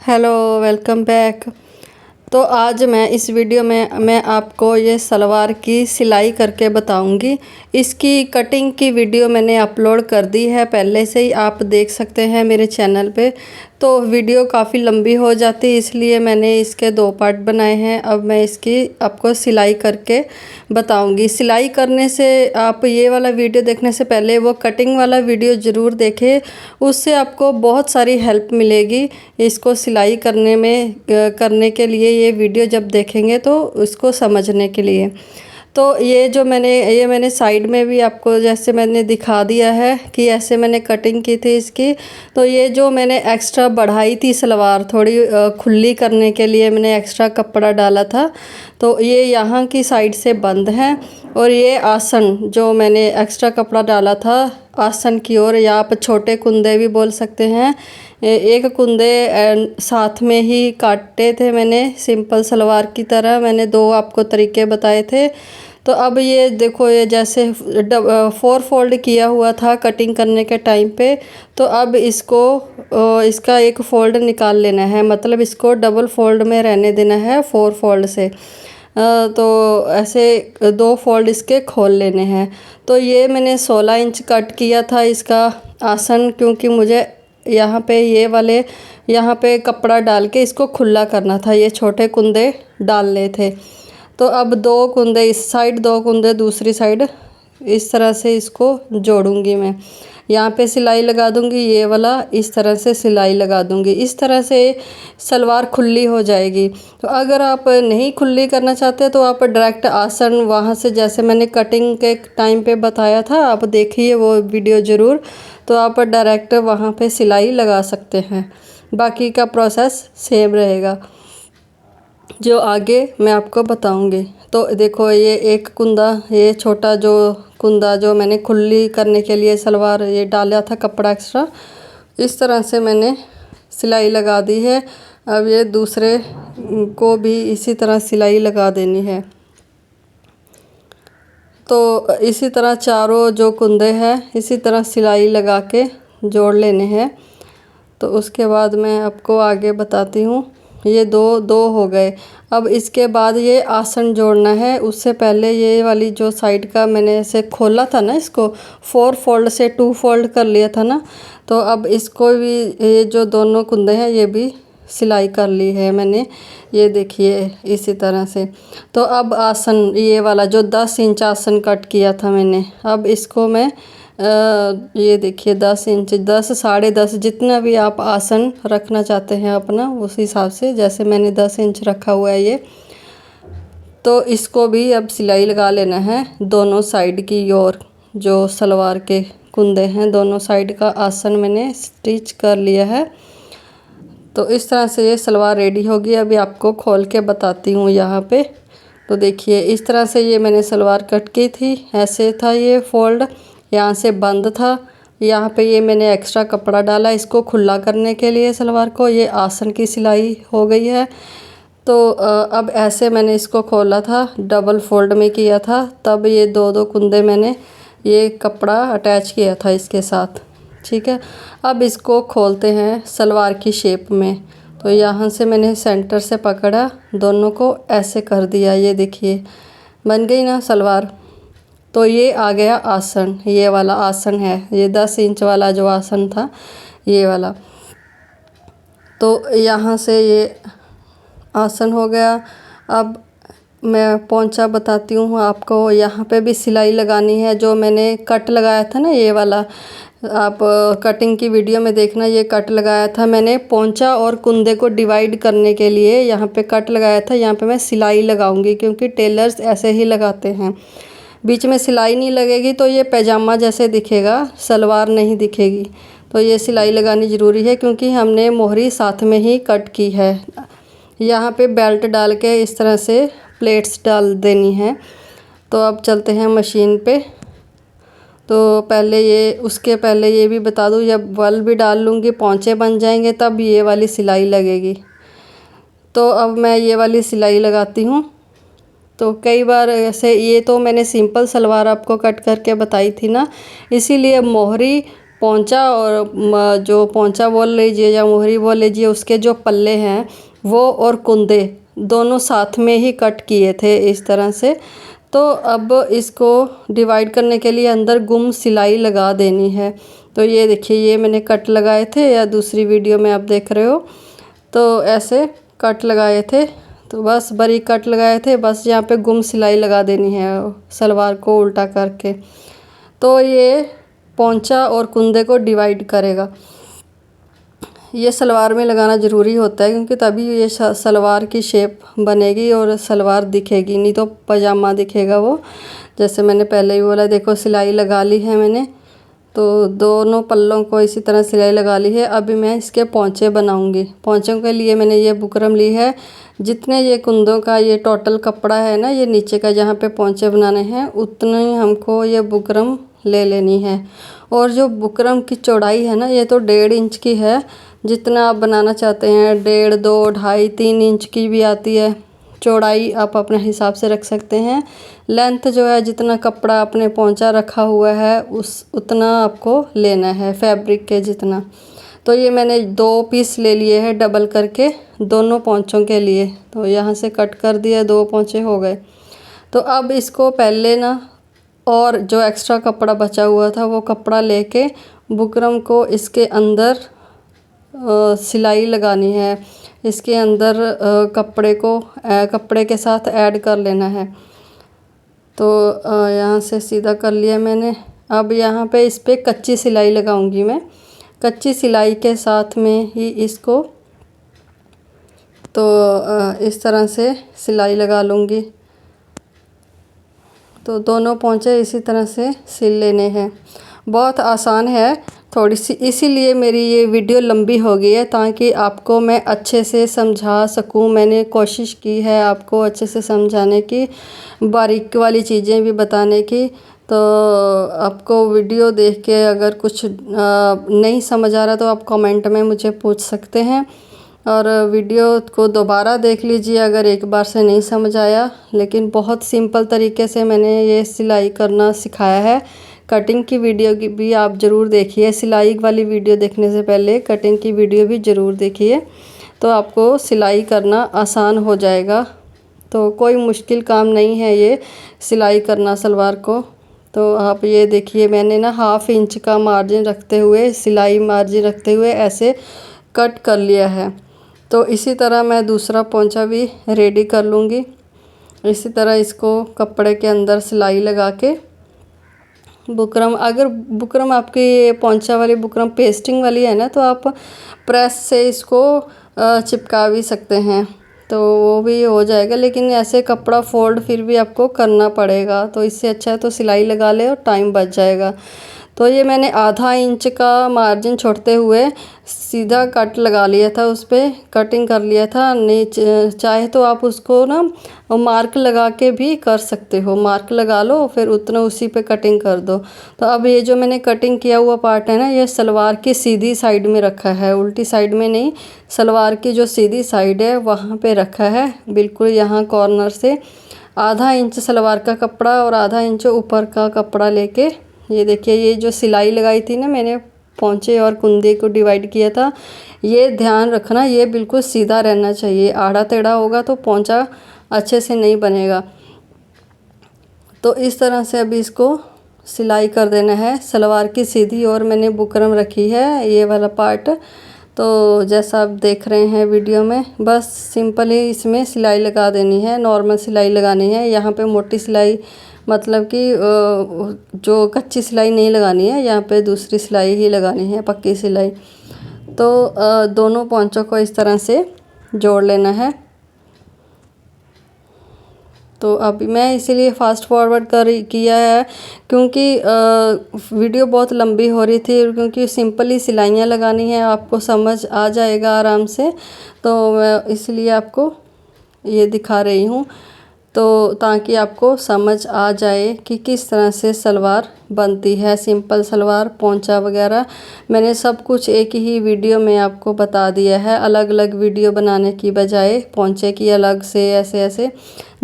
Hello, welcome back. तो आज मैं इस वीडियो में मैं आपको ये सलवार की सिलाई करके बताऊंगी। इसकी कटिंग की वीडियो मैंने अपलोड कर दी है पहले से ही, आप देख सकते हैं मेरे चैनल पे। तो वीडियो काफ़ी लंबी हो जाती है, इसलिए मैंने इसके 2 पार्ट बनाए हैं। अब मैं इसकी आपको सिलाई करके बताऊंगी। सिलाई करने से आप ये वाला वीडियो देखने से पहले वो कटिंग वाला वीडियो ज़रूर देखें, उससे आपको बहुत सारी हेल्प मिलेगी इसको सिलाई करने के लिए। ये वीडियो जब देखेंगे तो उसको समझने के लिए। तो ये मैंने साइड में भी आपको जैसे मैंने दिखा दिया है कि ऐसे मैंने कटिंग की थी इसकी। तो ये जो मैंने एक्स्ट्रा बढ़ाई थी सलवार थोड़ी खुली करने के लिए मैंने एक्स्ट्रा कपड़ा डाला था, तो ये यहाँ की साइड से बंद है। और ये आसन जो मैंने एक्स्ट्रा कपड़ा डाला था आसन की ओर, या आप छोटे कुंदे भी बोल सकते हैं। एक कुंदे साथ में ही काटे थे मैंने, सिंपल सलवार की तरह। मैंने 2 आपको तरीके बताए थे। तो अब ये देखो, ये जैसे 4 फोल्ड किया हुआ था कटिंग करने के टाइम पे। तो अब इसका एक फ़ोल्ड निकाल लेना है, मतलब इसको डबल फोल्ड में रहने देना है 4 फोल्ड से। तो ऐसे 2 फोल्ड इसके खोल लेने हैं। तो ये मैंने 16 इंच कट किया था इसका आसन, क्योंकि मुझे यहाँ पे कपड़ा डाल के इसको खुला करना था। ये छोटे कुंदे डालने थे। तो अब 2 कुंदे इस साइड, 2 कुंदे दूसरी साइड, इस तरह से इसको जोड़ूंगी मैं। यहाँ पे सिलाई लगा दूंगी, ये वाला इस तरह से सिलाई लगा दूंगी। इस तरह से सलवार खुली हो जाएगी। तो अगर आप नहीं खुली करना चाहते तो आप डायरेक्ट आसन वहाँ से, जैसे मैंने कटिंग के टाइम पे बताया था, आप देखिए वो वीडियो ज़रूर। तो आप डायरेक्ट वहाँ पे सिलाई लगा सकते हैं, बाकी का प्रोसेस सेम रहेगा जो आगे मैं आपको बताऊंगी। तो देखो, ये एक कुंदा, ये छोटा जो कुंदा जो मैंने खुली करने के लिए सलवार ये डाला था कपड़ा एक्स्ट्रा, इस तरह से मैंने सिलाई लगा दी है। अब ये दूसरे को भी इसी तरह सिलाई लगा देनी है। तो इसी तरह चारों जो कुंदे हैं इसी तरह सिलाई लगा के जोड़ लेने हैं। तो उसके बाद मैं आपको आगे बताती हूँ। ये दो हो गए। अब इसके बाद ये आसन जोड़ना है। उससे पहले ये वाली जो साइड का मैंने ऐसे खोला था ना, इसको 4 फोल्ड से 2 फोल्ड कर लिया था ना। तो अब इसको भी, ये जो दोनों कुंदे हैं ये भी सिलाई कर ली है मैंने, ये देखिए इसी तरह से। तो अब आसन, ये वाला जो 10 इंच आसन कट किया था मैंने, अब इसको मैं ये देखिए 10 इंच, 10, 10.5, जितना भी आप आसन रखना चाहते हैं अपना उस हिसाब से, जैसे मैंने 10 इंच रखा हुआ है ये। तो इसको भी अब सिलाई लगा लेना है दोनों साइड की ओर। जो सलवार के कुंदे हैं दोनों साइड का आसन मैंने स्टिच कर लिया है। तो इस तरह से ये सलवार रेडी होगी। अभी आपको खोल के बताती हूँ यहाँ पे। तो देखिए इस तरह से ये मैंने सलवार कट की थी, ऐसे था ये फोल्ड, यहाँ से बंद था। यहाँ पे ये मैंने एक्स्ट्रा कपड़ा डाला इसको खुला करने के लिए सलवार को। ये आसन की सिलाई हो गई है। तो अब ऐसे मैंने इसको खोला था, डबल फोल्ड में किया था, तब ये 2 कुंदे मैंने ये कपड़ा अटैच किया था इसके साथ। ठीक है, अब इसको खोलते हैं सलवार की शेप में। तो यहाँ से मैंने सेंटर से पकड़ा, दोनों को ऐसे कर दिया। ये देखिए बन गई ना सलवार। तो ये आ गया आसन, ये वाला आसन है, ये 10 इंच वाला जो आसन था ये वाला। तो यहाँ से ये आसन हो गया। अब मैं पोंचा बताती हूँ आपको। यहाँ पे भी सिलाई लगानी है। जो मैंने कट लगाया था ना ये वाला, आप कटिंग की वीडियो में देखना, ये कट लगाया था मैंने पोंचा और कुंदे को डिवाइड करने के लिए। यहाँ पे कट लगाया था, यहाँ पे मैं सिलाई लगाऊंगी, क्योंकि टेलर्स ऐसे ही लगाते हैं। बीच में सिलाई नहीं लगेगी तो ये पैजामा जैसे दिखेगा, सलवार नहीं दिखेगी। तो ये सिलाई लगानी ज़रूरी है, क्योंकि हमने मोहरी साथ में ही कट की है। यहाँ पे बेल्ट डाल के इस तरह से प्लेट्स डाल देनी है। तो अब चलते हैं मशीन पे। तो उसके पहले ये भी बता दूँ, जब बल भी डाल लूँगी पोंचे बन जाएंगे तब ये वाली सिलाई लगेगी। तो अब मैं ये वाली सिलाई लगाती हूँ। तो कई बार ऐसे, ये तो मैंने सिंपल सलवार आपको कट करके बताई थी ना, इसीलिए मोहरी पोंचा और जो पोंचा बोल लीजिए या मोहरी बोल लीजिए, उसके जो पल्ले हैं वो और कुंदे दोनों साथ में ही कट किए थे इस तरह से। तो अब इसको डिवाइड करने के लिए अंदर गुम सिलाई लगा देनी है। तो ये देखिए, ये मैंने कट लगाए थे, या दूसरी वीडियो में आप देख रहे हो, तो ऐसे कट लगाए थे। तो बस बारीक कट लगाए थे, बस यहाँ पे गुम सिलाई लगा देनी है सलवार को उल्टा करके। तो ये पोंचा और कुंदे को डिवाइड करेगा। ये सलवार में लगाना ज़रूरी होता है, क्योंकि तभी ये सलवार की शेप बनेगी और सलवार दिखेगी, नहीं तो पजामा दिखेगा वो। जैसे मैंने पहले ही बोला, देखो सिलाई लगा ली है मैंने, तो दोनों पल्लों को इसी तरह सिलाई लगा ली है। अभी मैं इसके पोंचे बनाऊंगी। पोंचों के लिए मैंने ये बुकरम ली है। जितने ये कुंदों का ये टोटल कपड़ा है ना, ये नीचे का जहाँ पे पोंचे बनाने हैं, उतना ही हमको ये बुकरम ले लेनी है। और जो बुकरम की चौड़ाई है ना, ये तो 1.5 इंच की है। जितना आप बनाना चाहते हैं, 1.5, 2, 2.5, 3 इंच की भी आती है। चौड़ाई आप अपने हिसाब से रख सकते हैं। लेंथ जो है, जितना कपड़ा आपने पोंचा रखा हुआ है उतना आपको लेना है, फैब्रिक के जितना। तो ये मैंने 2 पीस ले लिए हैं डबल करके दोनों पोंचों के लिए। तो यहाँ से कट कर दिया, 2 पोंचे हो गए। तो अब इसको पहले ना, और जो एक्स्ट्रा कपड़ा बचा हुआ था वो कपड़ा लेके बुकरम को इसके अंदर सिलाई लगानी है। इसके अंदर कपड़े के साथ ऐड कर लेना है। तो यहाँ से सीधा कर लिया मैंने। अब यहाँ पे इस पे कच्ची सिलाई लगाऊंगी मैं। कच्ची सिलाई के साथ में ही इसको तो इस तरह से सिलाई लगा लूँगी। तो दोनों पोंचे इसी तरह से सिल लेने हैं। बहुत आसान है थोड़ी सी, इसीलिए मेरी ये वीडियो लंबी हो गई है, ताकि आपको मैं अच्छे से समझा सकूं। मैंने कोशिश की है आपको अच्छे से समझाने की, बारीक वाली चीज़ें भी बताने की। तो आपको वीडियो देख के अगर कुछ नहीं समझ आ रहा तो आप कमेंट में मुझे पूछ सकते हैं, और वीडियो को दोबारा देख लीजिए अगर एक बार से नहीं समझ आया। लेकिन बहुत सिंपल तरीके से मैंने ये सिलाई करना सिखाया है। कटिंग की वीडियो की भी आप ज़रूर देखिए। सिलाई वाली वीडियो देखने से पहले कटिंग की वीडियो भी ज़रूर देखिए, तो आपको सिलाई करना आसान हो जाएगा। तो कोई मुश्किल काम नहीं है ये सिलाई करना सलवार को। तो आप ये देखिए, मैंने ना 1/2 इंच का मार्जिन रखते हुए, सिलाई मार्जिन रखते हुए ऐसे कट कर लिया है। तो इसी तरह मैं दूसरा पोंचा भी रेडी कर लूँगी। इसी तरह इसको कपड़े के अंदर सिलाई लगा के बुकरम, अगर बुकरम आपकी पोंचा वाली बुकरम पेस्टिंग वाली है ना, तो आप प्रेस से इसको चिपका भी सकते हैं, तो वो भी हो जाएगा। लेकिन ऐसे कपड़ा फोल्ड फिर भी आपको करना पड़ेगा, तो इससे अच्छा है तो सिलाई लगा ले और टाइम बच जाएगा। तो ये मैंने 1/2 इंच का मार्जिन छोड़ते हुए सीधा कट लगा लिया था, उस पर कटिंग कर लिया था। नीचे चाहे तो आप उसको ना मार्क लगा के भी कर सकते हो, मार्क लगा लो फिर उतना उसी पे कटिंग कर दो। तो अब ये जो मैंने कटिंग किया हुआ पार्ट है ना, ये सलवार की सीधी साइड में रखा है, उल्टी साइड में नहीं। सलवार की जो सीधी साइड है वहाँ पे रखा है, बिल्कुल यहाँ कॉर्नर से 1/2 इंच सलवार का कपड़ा और 1/2 इंच ऊपर का कपड़ा लेके, ये देखिए, ये जो सिलाई लगाई थी ना मैंने, पोंचे और कुंदे को डिवाइड किया था, ये ध्यान रखना, ये बिल्कुल सीधा रहना चाहिए। आड़ा टेढ़ा होगा तो पोंचा अच्छे से नहीं बनेगा। तो इस तरह से अभी इसको सिलाई कर देना है। सलवार की सीधी और मैंने बुकरम रखी है, ये वाला पार्ट। तो जैसा आप देख रहे हैं वीडियो में, बस सिंपल ही इसमें सिलाई लगा देनी है, नॉर्मल सिलाई लगानी है। यहाँ पे मोटी सिलाई, मतलब कि जो कच्ची सिलाई नहीं लगानी है, यहाँ पे दूसरी सिलाई ही लगानी है, पक्की सिलाई। तो दोनों पोंचों को इस तरह से जोड़ लेना है। तो अभी मैं इसीलिए फास्ट फॉरवर्ड किया है, क्योंकि वीडियो बहुत लंबी हो रही थी, क्योंकि सिंपली सिलाइयाँ लगानी है, आपको समझ आ जाएगा आराम से। तो मैं इसलिए आपको ये दिखा रही हूँ। तो ताकि आपको समझ आ जाए कि किस तरह से सलवार बनती है। सिंपल सलवार, पोंचा वगैरह मैंने सब कुछ एक ही वीडियो में आपको बता दिया है, अलग अलग वीडियो बनाने की बजाय पोंचे की अलग से ऐसे ऐसे।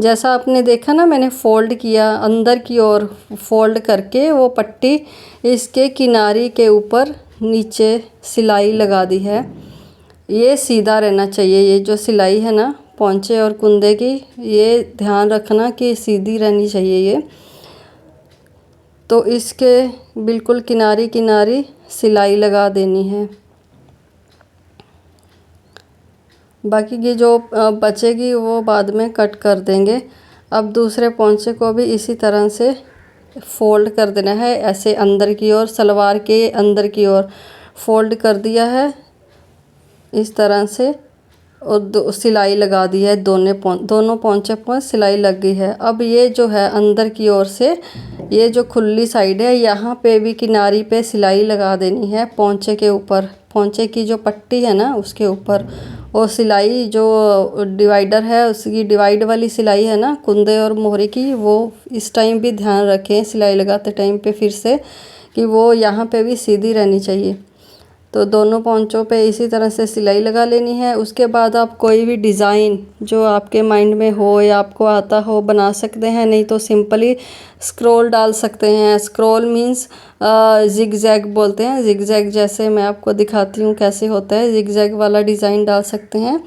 जैसा आपने देखा ना, मैंने फ़ोल्ड किया अंदर की ओर, फ़ोल्ड करके वो पट्टी इसके किनारे के ऊपर नीचे सिलाई लगा दी है। ये सीधा रहना चाहिए, ये जो सिलाई है ना पोंचे और कुंदे की, ये ध्यान रखना कि सीधी रहनी चाहिए ये। तो इसके बिल्कुल किनारी किनारी सिलाई लगा देनी है। बाकी की जो बचेगी वो बाद में कट कर देंगे। अब दूसरे पोंचे को भी इसी तरह से फ़ोल्ड कर देना है, ऐसे अंदर की ओर, सलवार के अंदर की ओर फ़ोल्ड कर दिया है इस तरह से, और सिलाई लगा दी है। दोनों पोंचे पर सिलाई लग गई है। अब ये जो है अंदर की ओर से, ये जो खुली साइड है, यहाँ पे भी किनारी पे सिलाई लगा देनी है पोंचे के ऊपर, पोंचे की जो पट्टी है ना उसके ऊपर। और सिलाई जो डिवाइडर है उसकी डिवाइड वाली सिलाई है ना कुंदे और मोहरे की, वो इस टाइम भी ध्यान रखें सिलाई लगाते टाइम पे फिर से कि वो यहाँ पे भी सीधी रहनी चाहिए। तो दोनों पोंचों पे इसी तरह से सिलाई लगा लेनी है। उसके बाद आप कोई भी डिज़ाइन जो आपके माइंड में हो या आपको आता हो बना सकते हैं, नहीं तो सिंपली स्क्रॉल डाल सकते हैं। स्क्रॉल मीन्स जिग जैग बोलते हैं, जिग जैग जैसे मैं आपको दिखाती हूँ कैसे होता है, जिग जैग वाला डिज़ाइन डाल सकते हैं।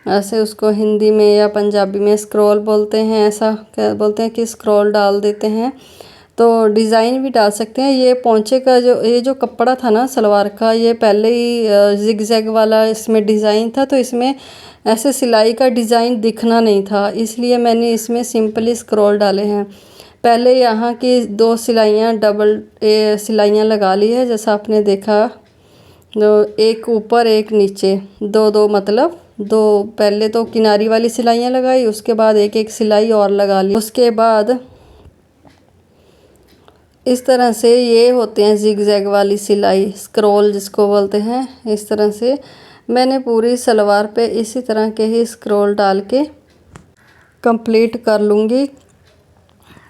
ऐसे उसको हिंदी में या पंजाबी में स्क्रॉल बोलते हैं, ऐसा क्या बोलते हैं कि स्क्रॉल डाल देते हैं। तो डिज़ाइन भी डाल सकते हैं। ये पोंचे का ये जो कपड़ा था ना सलवार का, ये पहले ही जिग जैग वाला इसमें डिज़ाइन था, तो इसमें ऐसे सिलाई का डिज़ाइन दिखना नहीं था, इसलिए मैंने इसमें सिंपली स्क्रॉल डाले हैं। पहले यहाँ की 2 सिलाइयाँ डबल सिलाइयाँ लगा ली है, जैसा आपने देखा, एक ऊपर एक नीचे, दो मतलब 2 पहले तो किनारी वाली सिलाइयाँ लगाई, उसके बाद एक एक सिलाई और लगा ली। उसके बाद इस तरह से ये होते हैं जिग जैग वाली सिलाई, स्क्रॉल जिसको बोलते हैं। इस तरह से मैंने पूरी सलवार पे इसी तरह के ही स्क्रॉल डाल के कंप्लीट कर लूँगी।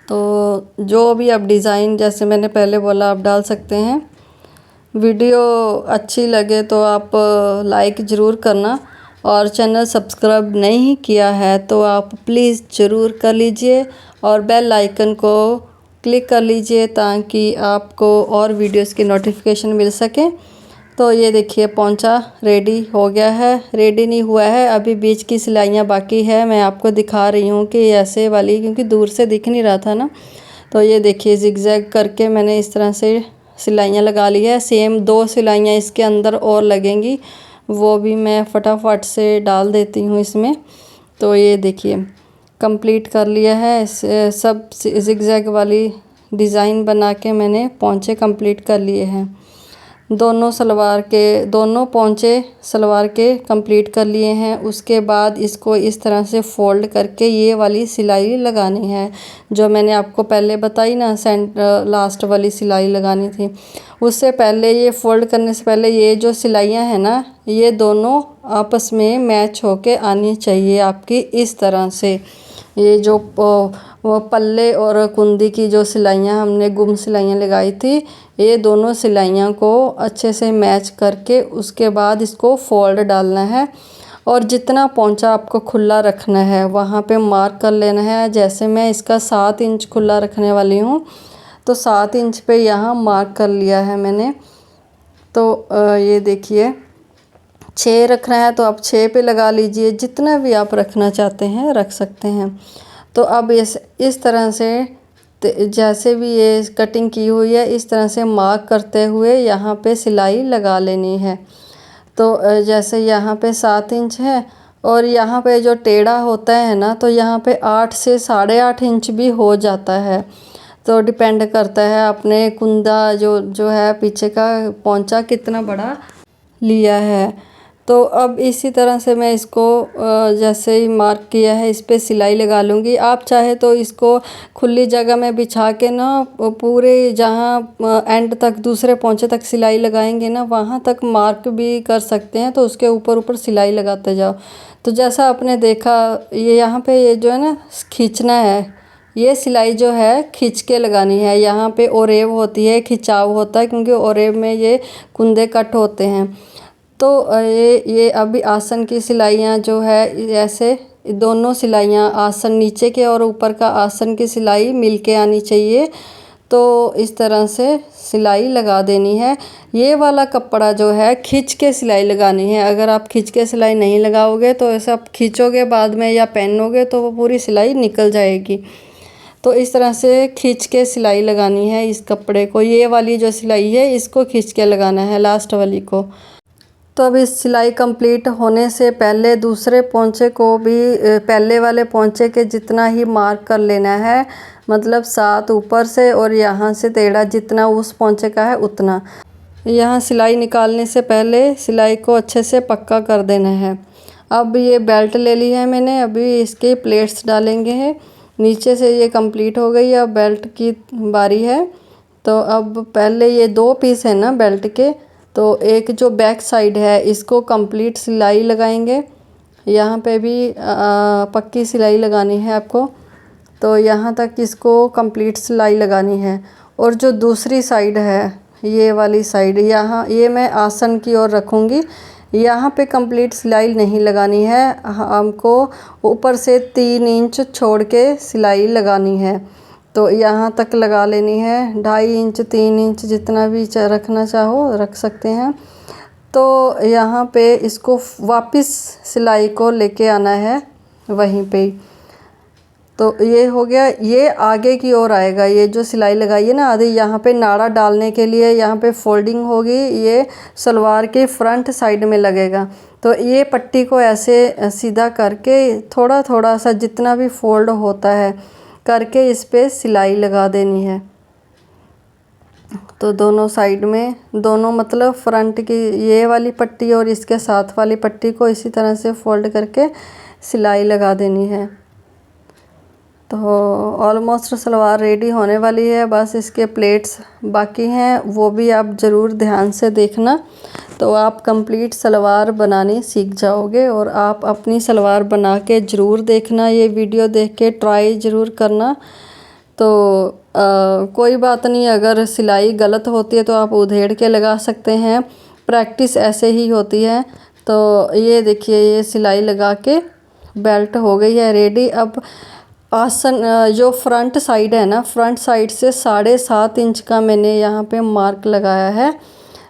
तो जो भी आप डिज़ाइन जैसे मैंने पहले बोला आप डाल सकते हैं। वीडियो अच्छी लगे तो आप लाइक ज़रूर करना, और चैनल सब्सक्राइब नहीं किया है तो आप प्लीज़ ज़रूर कर लीजिए, और बेल आइकन को क्लिक कर लीजिए ताकि आपको और वीडियोस की नोटिफिकेशन मिल सके। तो ये देखिए पोंचा रेडी हो गया है, रेडी नहीं हुआ है अभी, बीच की सिलाइयाँ बाकी है। मैं आपको दिखा रही हूँ कि ऐसे वाली, क्योंकि दूर से दिख नहीं रहा था ना। तो ये देखिए जिगजैग करके मैंने इस तरह से सिलाइयाँ लगा ली है। सेम 2 सिलाइयाँ इसके अंदर और लगेंगी, वो भी मैं फटाफट से डाल देती हूँ इसमें। तो ये देखिए कंप्लीट कर लिया है। सब जिगजैग वाली डिज़ाइन बना के मैंने पोंचे कंप्लीट कर लिए हैं। दोनों पोंचे सलवार के कंप्लीट कर लिए हैं। उसके बाद इसको इस तरह से फ़ोल्ड करके ये वाली सिलाई लगानी है जो मैंने आपको पहले बताई ना, लास्ट वाली सिलाई लगानी थी। उससे पहले ये फ़ोल्ड करने से पहले ये जो सिलाइयाँ हैं ना, ये दोनों आपस में मैच होके आनी चाहिए आपकी, इस तरह से। ये जो वो पल्ले और कुंदी की जो सिलाइयाँ हमने गुम सिलाइयाँ लगाई थी, ये दोनों सिलाइयाँ को अच्छे से मैच करके उसके बाद इसको फ़ोल्ड डालना है। और जितना पोंचा आपको खुला रखना है वहाँ पे मार्क कर लेना है। जैसे मैं इसका 7 इंच खुला रखने वाली हूँ, तो 7 इंच पे यहाँ मार्क कर लिया है मैंने। तो ये देखिए 6 रखना है तो आप 6 पे लगा लीजिए, जितना भी आप रखना चाहते हैं रख सकते हैं। तो अब इस तरह से जैसे भी ये कटिंग की हुई है इस तरह से मार्क करते हुए यहाँ पे सिलाई लगा लेनी है। तो जैसे यहाँ पे 7 इंच है और यहाँ पे जो टेढ़ा होता है ना, तो यहाँ पे 8 से 8.5 इंच भी हो जाता है। तो डिपेंड करता है अपने कुंदा जो है पीछे का पोंचा कितना बड़ा लिया है। तो अब इसी तरह से मैं इसको जैसे ही मार्क किया है इस पे सिलाई लगा लूँगी। आप चाहे तो इसको खुली जगह में बिछा के ना पूरे जहाँ एंड तक दूसरे पोंचे तक सिलाई लगाएंगे ना वहाँ तक मार्क भी कर सकते हैं। तो उसके ऊपर ऊपर सिलाई लगाते जाओ। तो जैसा आपने देखा ये यहाँ पे ये जो है ना खींचना है, ये सिलाई जो है खींच के लगानी है। यहाँ पे ओरेव होती है, खिंचाव होता है, क्योंकि ओरेव में ये कुंदे कट होते हैं। तो ये अभी आसन की सिलाइयाँ जो है ऐसे दोनों सिलाइयाँ आसन नीचे के और ऊपर का आसन की सिलाई मिल के आनी चाहिए। तो इस तरह से सिलाई लगा देनी है। ये वाला कपड़ा जो है खींच के सिलाई लगानी है। अगर आप खींच के सिलाई नहीं लगाओगे तो ऐसा आप खींचोगे बाद में या पहनोगे तो वो पूरी सिलाई निकल जाएगी। तो इस तरह से खींच के सिलाई लगानी है इस कपड़े को। ये वाली जो सिलाई है इसको खींच के लगाना है लास्ट वाली को। तो अब इस सिलाई कंप्लीट होने से पहले दूसरे पोंचे को भी पहले वाले पोंचे के जितना ही मार्क कर लेना है, मतलब 7 ऊपर से और यहाँ से टेढ़ा जितना उस पोंचे का है उतना। यहाँ सिलाई निकालने से पहले सिलाई को अच्छे से पक्का कर देना है। अब ये बेल्ट ले ली है मैंने, अभी इसके प्लेट्स डालेंगे हैं। नीचे से ये कंप्लीट हो गई, अब बेल्ट की बारी है। तो अब पहले ये 2 पीस है ना बेल्ट के, तो एक जो बैक साइड है इसको कंप्लीट सिलाई लगाएंगे। यहाँ पे भी पक्की सिलाई लगानी है आपको। तो यहाँ तक इसको कंप्लीट सिलाई लगानी है। और जो दूसरी साइड है ये वाली साइड, यहाँ ये मैं आसन की ओर रखूँगी। यहाँ पे कंप्लीट सिलाई नहीं लगानी है, हमको ऊपर से 3 इंच छोड़ के सिलाई लगानी है। तो यहाँ तक लगा लेनी है, 2.5 इंच 3 इंच जितना भी रखना चाहो रख सकते हैं। तो यहाँ पे इसको वापस सिलाई को लेके आना है वहीं पे ही। तो ये हो गया, ये आगे की ओर आएगा। ये जो सिलाई लगाई है ना आधी, यहाँ पे नाड़ा डालने के लिए यहाँ पे फोल्डिंग होगी, ये सलवार के फ्रंट साइड में लगेगा। तो ये पट्टी को ऐसे सीधा करके थोड़ा थोड़ा सा जितना भी फोल्ड होता है करके इस पे सिलाई लगा देनी है। तो दोनों साइड में, दोनों मतलब फ्रंट की ये वाली पट्टी और इसके साथ वाली पट्टी को इसी तरह से फोल्ड करके सिलाई लगा देनी है। तो ऑलमोस्ट सलवार रेडी होने वाली है, बस इसके प्लेट्स बाकी हैं, वो भी आप ज़रूर ध्यान से देखना। तो आप कंप्लीट सलवार बनानी सीख जाओगे। और आप अपनी सलवार बना के ज़रूर देखना, ये वीडियो देख के ट्राई ज़रूर करना। तो कोई बात नहीं, अगर सिलाई गलत होती है तो आप उधेड़ के लगा सकते हैं, प्रैक्टिस ऐसे ही होती है। तो ये देखिए ये सिलाई लगा के बेल्ट हो गई है रेडी। अब आसन जो फ्रंट साइड है ना, फ्रंट साइड से 7.5 इंच का मैंने यहाँ पे मार्क लगाया है।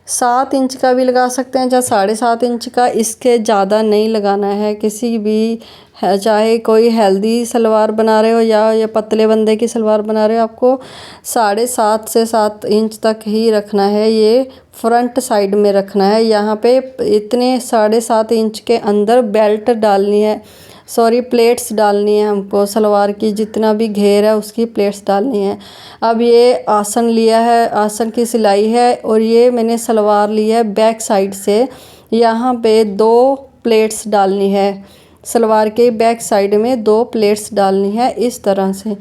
7 इंच का भी लगा सकते हैं या 7.5 इंच का, इसके ज़्यादा नहीं लगाना है। किसी भी चाहे कोई हेल्दी सलवार बना रहे हो या पतले बंदे की सलवार बना रहे हो, आपको 7.5 से 7 इंच तक ही रखना है। ये फ्रंट साइड में रखना है। यहाँ पे इतने 7.5 इंच के अंदर बेल्ट डालनी है, सॉरी प्लेट्स डालनी है हमको। सलवार की जितना भी घेर है उसकी प्लेट्स डालनी है। अब ये आसन लिया है, आसन की सिलाई है, और ये मैंने सलवार ली है बैक साइड से। यहाँ पे 2 प्लेट्स डालनी है, सलवार के बैक साइड में 2 प्लेट्स डालनी है इस तरह से।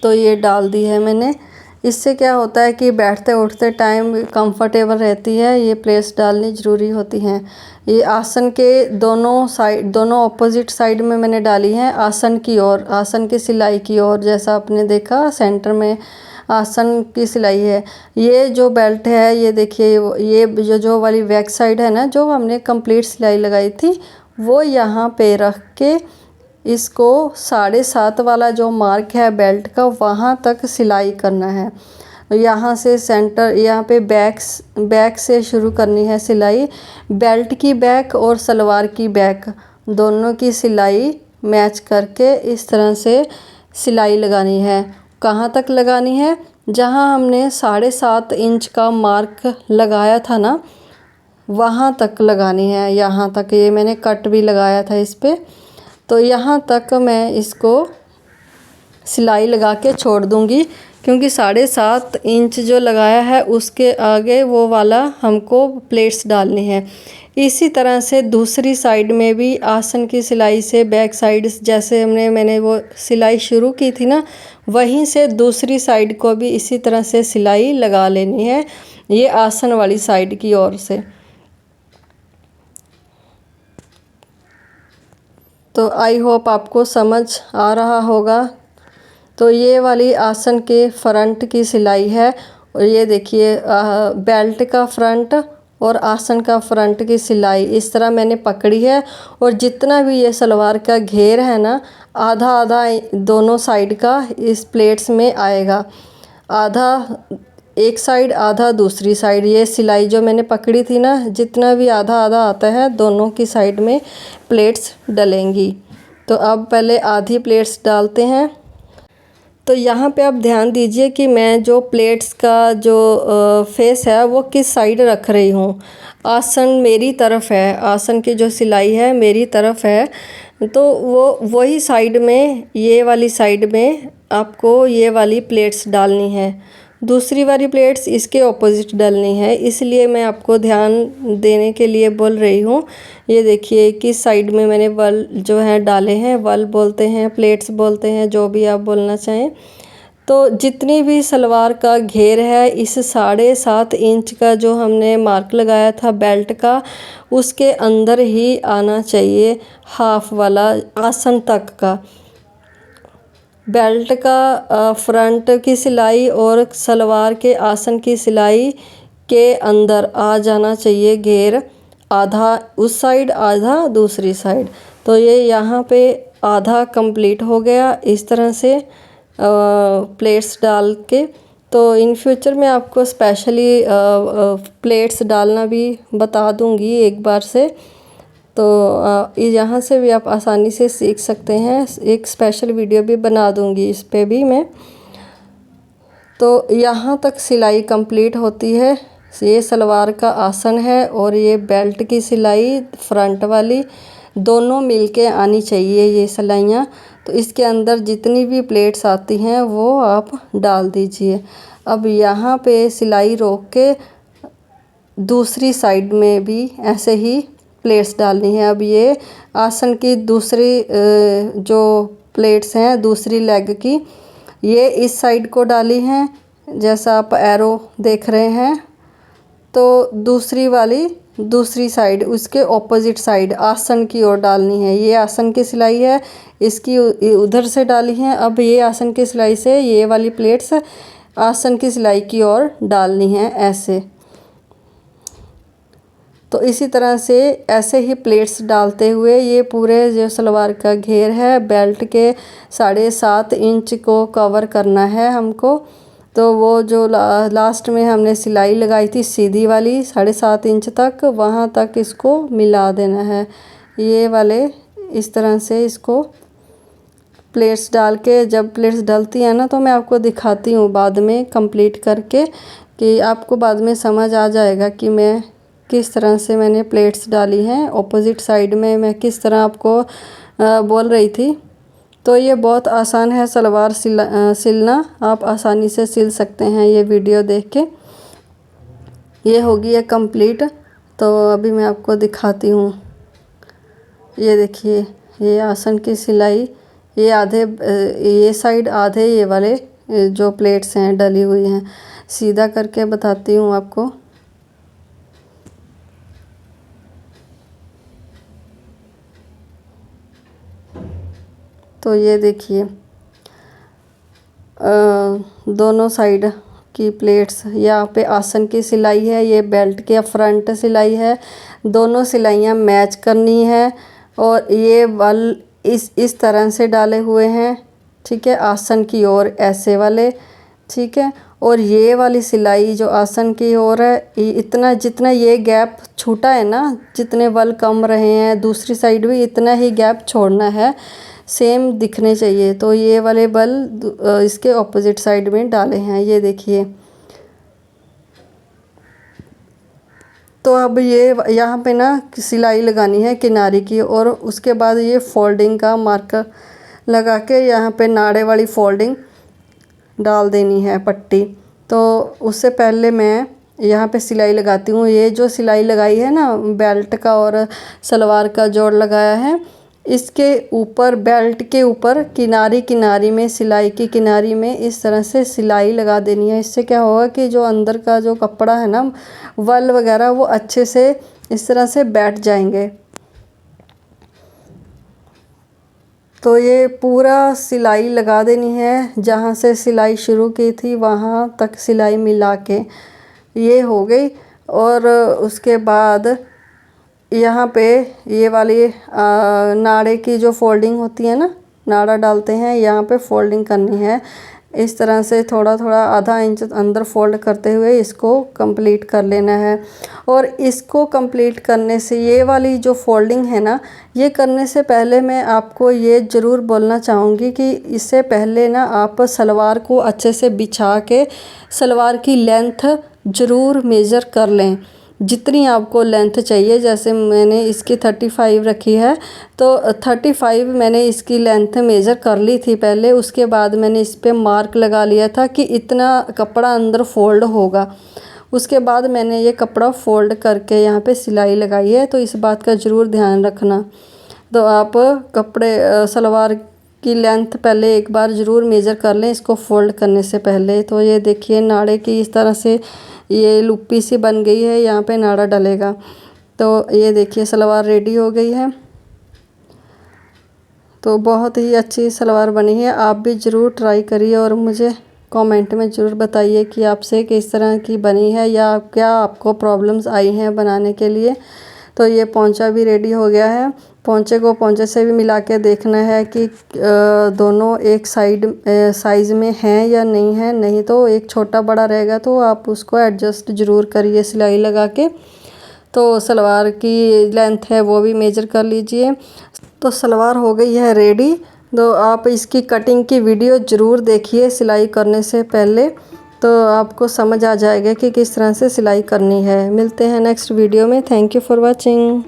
तो ये डाल दी है मैंने। इससे क्या होता है कि बैठते उठते टाइम कंफर्टेबल रहती है। ये प्लेट्स डालनी ज़रूरी होती हैं। ये आसन के दोनों साइड, दोनों ऑपोजिट साइड में मैंने डाली हैं आसन की ओर, आसन की सिलाई की ओर। जैसा आपने देखा सेंटर में आसन की सिलाई है। ये जो बेल्ट है ये देखिए, ये जो वाली बैक साइड है ना, जो हमने कंप्लीट सिलाई लगाई थी, वो यहाँ पे रख के इसको 7.5 वाला जो मार्क है बेल्ट का, वहाँ तक सिलाई करना है। यहाँ से सेंटर, यहाँ पे बैक से शुरू करनी है सिलाई। बेल्ट की बैक और सलवार की बैक दोनों की सिलाई मैच करके इस तरह से सिलाई लगानी है। कहाँ तक लगानी है? जहाँ हमने 7.5 इंच का मार्क लगाया था ना, वहाँ तक लगानी है। यहाँ तक, ये मैंने कट भी लगाया था इस पर। तो यहाँ तक मैं इसको सिलाई लगा के छोड़ दूँगी। क्योंकि 7.5 इंच जो लगाया है उसके आगे वो वाला हमको प्लेट्स डालनी है। इसी तरह से दूसरी साइड में भी आसन की सिलाई से बैक साइड जैसे मैंने वो सिलाई शुरू की थी ना, वहीं से दूसरी साइड को भी इसी तरह से सिलाई लगा लेनी है, ये आसन वाली साइड की ओर से। तो आई होप आपको समझ आ रहा होगा। तो ये वाली आसन के फ्रंट की सिलाई है, और ये देखिए बेल्ट का फ्रंट और आसन का फ्रंट की सिलाई इस तरह मैंने पकड़ी है। और जितना भी ये सलवार का घेर है ना, आधा आधा दोनों साइड का इस प्लेट्स में आएगा, आधा एक साइड आधा दूसरी साइड। ये सिलाई जो मैंने पकड़ी थी ना, जितना भी आधा आधा आता है दोनों की साइड में प्लेट्स डलेंगी। तो अब पहले आधी प्लेट्स डालते हैं। तो यहाँ पे आप ध्यान दीजिए कि मैं जो प्लेट्स का जो फेस है वो किस साइड रख रही हूँ। आसन मेरी तरफ है, आसन की जो सिलाई है मेरी तरफ है, तो वो वही साइड में, ये वाली साइड में आपको ये वाली प्लेट्स डालनी है। दूसरी वाली प्लेट्स इसके ऑपोजिट डालनी है, इसलिए मैं आपको ध्यान देने के लिए बोल रही हूँ। ये देखिए किस साइड में मैंने वल जो है डाले हैं, वल बोलते हैं, प्लेट्स बोलते हैं, जो भी आप बोलना चाहें। तो जितनी भी सलवार का घेर है, इस 7.5 इंच का जो हमने मार्क लगाया था बेल्ट का, उसके अंदर ही आना चाहिए हाफ वाला आसन तक का। बेल्ट का फ्रंट की सिलाई और सलवार के आसन की सिलाई के अंदर आ जाना चाहिए घेर, आधा उस साइड आधा दूसरी साइड। तो ये यहाँ पे आधा कंप्लीट हो गया इस तरह से प्लेट्स डाल के। तो इन फ्यूचर में आपको स्पेशली प्लेट्स डालना भी बता दूँगी एक बार से। तो यहाँ से भी आप आसानी से सीख सकते हैं, एक स्पेशल वीडियो भी बना दूँगी इस पे भी मैं। तो यहाँ तक सिलाई कंप्लीट होती है। ये सलवार का आसन है और ये बेल्ट की सिलाई फ्रंट वाली दोनों मिलके आनी चाहिए ये सिलाइयाँ। तो इसके अंदर जितनी भी प्लेट्स आती हैं वो आप डाल दीजिए। अब यहाँ पे सिलाई रोक के दूसरी साइड में भी ऐसे ही प्लेट्स डालनी है। अब ये आसन की दूसरी जो प्लेट्स हैं दूसरी लेग की, ये इस साइड को डाली हैं जैसा आप एरो देख रहे हैं। तो दूसरी वाली दूसरी साइड उसके ऑपोजिट साइड आसन की ओर डालनी है। ये आसन की सिलाई है, इसकी उधर से डाली है। अब ये आसन की सिलाई से ये वाली प्लेट्स आसन की सिलाई की ओर डालनी है ऐसे। तो इसी तरह से ऐसे ही प्लेट्स डालते हुए ये पूरे जो सलवार का घेर है बेल्ट के 7.5 इंच को कवर करना है हमको। तो वो जो लास्ट में हमने सिलाई लगाई थी सीधी वाली 7.5 इंच तक, वहाँ तक इसको मिला देना है। ये वाले इस तरह से इसको प्लेट्स डाल के, जब प्लेट्स डलती हैं ना तो मैं आपको दिखाती हूँ बाद में कंप्लीट करके, कि आपको बाद में समझ आ जाएगा कि मैं किस तरह से मैंने प्लेट्स डाली हैं। ऑपोजिट साइड में मैं किस तरह आपको बोल रही थी। तो ये बहुत आसान है सलवार सिलना, आप आसानी से सिल सकते हैं ये वीडियो देख के। ये होगी है कंप्लीट। तो अभी मैं आपको दिखाती हूँ। ये देखिए ये आसन की सिलाई, ये आधे ये साइड आधे ये वाले जो प्लेट्स हैं डली हुई हैं। सीधा करके बताती हूँ आपको। तो ये देखिए दोनों साइड की प्लेट्स, यहाँ पे आसन की सिलाई है, ये बेल्ट के फ्रंट सिलाई है। दोनों सिलाइयाँ मैच करनी है। और ये वल इस तरह से डाले हुए हैं, ठीक है, आसन की ओर ऐसे वाले, ठीक है। और ये वाली सिलाई जो आसन की ओर है, इतना जितना ये गैप छूटा है ना, जितने वल कम रहे हैं दूसरी साइड भी इतना ही गैप छोड़ना है, सेम दिखने चाहिए। तो ये वाले बल इसके ऑपोजिट साइड में डाले हैं, ये देखिए। तो अब ये यहाँ पे ना सिलाई लगानी है किनारे की, और उसके बाद ये फोल्डिंग का मार्कर लगा के यहाँ पे नाड़े वाली फोल्डिंग डाल देनी है पट्टी। तो उससे पहले मैं यहाँ पे सिलाई लगाती हूँ। ये जो सिलाई लगाई है ना बेल्ट का और सलवार का जोड़ लगाया है, इसके ऊपर बेल्ट के ऊपर किनारी किनारी में, सिलाई की किनारी में इस तरह से सिलाई लगा देनी है। इससे क्या होगा कि जो अंदर का जो कपड़ा है ना, वल वगैरह, वो अच्छे से इस तरह से बैठ जाएंगे। तो ये पूरा सिलाई लगा देनी है, जहाँ से सिलाई शुरू की थी वहाँ तक सिलाई मिला के ये हो गई। और उसके बाद यहाँ पे ये वाली नाड़े की जो फोल्डिंग होती है ना, नाड़ा डालते हैं, यहाँ पे फोल्डिंग करनी है। इस तरह से थोड़ा थोड़ा आधा इंच अंदर फोल्ड करते हुए इसको कंप्लीट कर लेना है। और इसको कंप्लीट करने से, ये वाली जो फोल्डिंग है ना, ये करने से पहले मैं आपको ये ज़रूर बोलना चाहूँगी कि इससे पहले ना आप सलवार को अच्छे से बिछा के सलवार की लेंथ ज़रूर मेज़र कर लें, जितनी आपको लेंथ चाहिए। जैसे मैंने इसकी 35 रखी है, तो 35 मैंने इसकी लेंथ मेज़र कर ली थी पहले। उसके बाद मैंने इस पे मार्क लगा लिया था कि इतना कपड़ा अंदर फोल्ड होगा। उसके बाद मैंने ये कपड़ा फोल्ड करके यहाँ पे सिलाई लगाई है। तो इस बात का ज़रूर ध्यान रखना। तो आप कपड़े सलवार की लेंथ पहले एक बार ज़रूर मेज़र कर लें इसको फ़ोल्ड करने से पहले। तो ये देखिए नाड़े की इस तरह से ये लुप्पी सी बन गई है, यहाँ पे नाड़ा डलेगा। तो ये देखिए सलवार रेडी हो गई है। तो बहुत ही अच्छी सलवार बनी है। आप भी ज़रूर ट्राई करिए और मुझे कमेंट में ज़रूर बताइए कि आपसे किस तरह की बनी है या क्या आपको प्रॉब्लम्स आई हैं बनाने के लिए। तो ये पोंचा भी रेडी हो गया है। पोंचे को पोंचे से भी मिला के देखना है कि दोनों एक साइज़ में हैं या नहीं है। नहीं तो एक छोटा बड़ा रहेगा तो आप उसको एडजस्ट ज़रूर करिए सिलाई लगा के। तो सलवार की लेंथ है वो भी मेजर कर लीजिए। तो सलवार हो गई है रेडी। तो आप इसकी कटिंग की वीडियो ज़रूर देखिए सिलाई करने से पहले, तो आपको समझ आ जाएगा कि किस तरह से सिलाई करनी है। मिलते हैं नेक्स्ट वीडियो में। Thank you for watching.